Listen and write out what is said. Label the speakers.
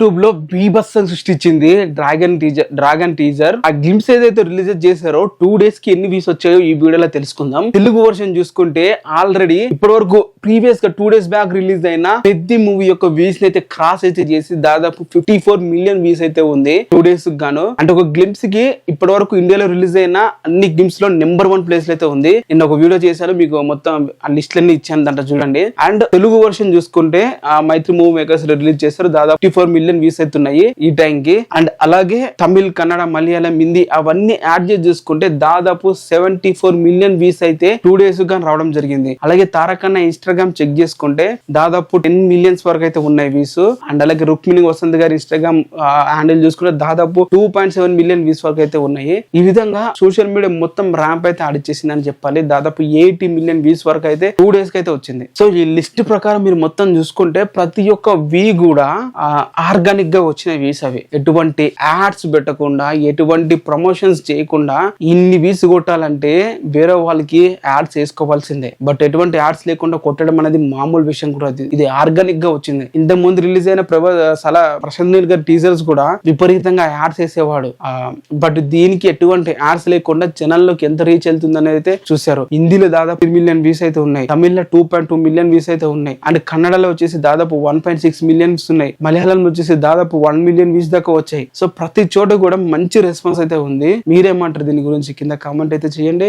Speaker 1: YouTube లో బీభత్సం సృష్టించింది డ్రాగన్ టీజర్. ఆ గ్లిమ్స్ ఏదైతే రిలీజ్ చేశారో 2 days కి ఎన్ని వ్యూస్ వచ్చాయో ఈ వీడియోలో తెలుసుకుందాం. తెలుగు వర్షన్ చూసుకుంటే ఆల్రెడీ ఇప్పటి వరకు ప్రీవియస్ గా 2 days బ్యాక్ రిలీజ్ అయిన పెద్ద మూవీ యొక్క వ్యూస్ అయితే క్రాస్ అయితే చేసి దాదాపు 54 million వ్యూస్ అయితే ఉంది 2 days గాను. అంటే ఒక గ్లిమ్స్ కి ఇప్పటి వరకు ఇండియాలో రిలీజ్ అయిన అన్ని గ్లిమ్స్ లో నెంబర్ 1 ప్లేస్ అయితే ఉంది. నేను ఒక వీడియో చేశాను, మీకు మొత్తం ఆ లిస్ట్ అన్ని ఇచ్చాను, దాంట్లో చూడండి. అండ్ తెలుగు వర్షన్ చూసుకుంటే ఆ మైత్రి మూవీ మేకర్స్ రిలీజ్ చేస్తారు, దాదాపు 54 million వ్యూస్ అయితే ఉన్నాయి ఈ టైం కి. అండ్ అలాగే తమిళ్, కన్నడ, మలయాళం, హిందీ అవన్నీ యాడ్ చేసి చూసుకుంటే దాదాపు 74 million వ్యూస్ అయితే 2 days గా రావడం జరిగింది. అలాగే తారకన్న ఇన్స్టాగ్రామ్ చెక్ చేసుకుంటే దాదాపు 10 millions వరకు అయితే ఉన్నాయి వ్యూస్. అండ్ అలాగే రుక్మిణి వసంత్ గారి ఇన్స్టాగ్రామ్ హ్యాండిల్ చూసుకుంటే దాదాపు 2.7 million వ్యూస్ వరకు అయితే ఉన్నాయి. ఈ విధంగా సోషల్ మీడియా మొత్తం ర్యాంప్ అయితే ఆడిచ్చేసిందని చెప్పాలి. దాదాపు 80 million వ్యూస్ వరకు అయితే 2 days కి అయితే వచ్చింది. సో ఈ లిస్ట్ ప్రకారం మీరు మొత్తం చూసుకుంటే ప్రతి ఒక్క వీ కూడా ఆర్గానిక్ గా వచ్చిన వ్యూస్ అవి. ఎటువంటి యాడ్స్ పెట్టకుండా, ఎటువంటి ప్రమోషన్స్ చేయకుండా ఇన్ని వ్యూస్ కొట్టాలంటే వేరే వాళ్ళకి యాడ్స్ వేసుకోవాల్సిందే. బట్ ఎటువంటి యాడ్స్ లేకుండా కొట్టడం అనేది మామూలు విషయం కూడా. ఇది ఆర్గానిక్ గా వచ్చింది. ఇంత ముందు రిలీజ్ అయిన ప్రశాంత్ నీల్ గారి టీజర్స్ కూడా విపరీతంగా యాడ్స్ వేసేవాడు. బట్ దీనికి ఎటువంటి యాడ్స్ లేకుండా జనాల్లోకి ఎంత రీచ్ వెళ్తుంది అనేది అయితే చూశారు. హిందీలో దాదాపు 3 million వ్యూస్ అయితే ఉన్నాయి, తమిళ్లో 2.2 million వ్యూస్ అయితే ఉన్నాయి, అండ్ కన్నడలో వచ్చేసి దాదాపు 1.6 million ఉన్నాయి, మలయాళంలో వచ్చేసి దాదాపు 1 million వ్యూస్ దాకా వచ్చాయి. సో ప్రతి చోట కూడా మంచి రెస్పాన్స్ అయితే ఉంది. మీరేమంటారు దీని గురించి? కింద కామెంట్ అయితే చేయండి.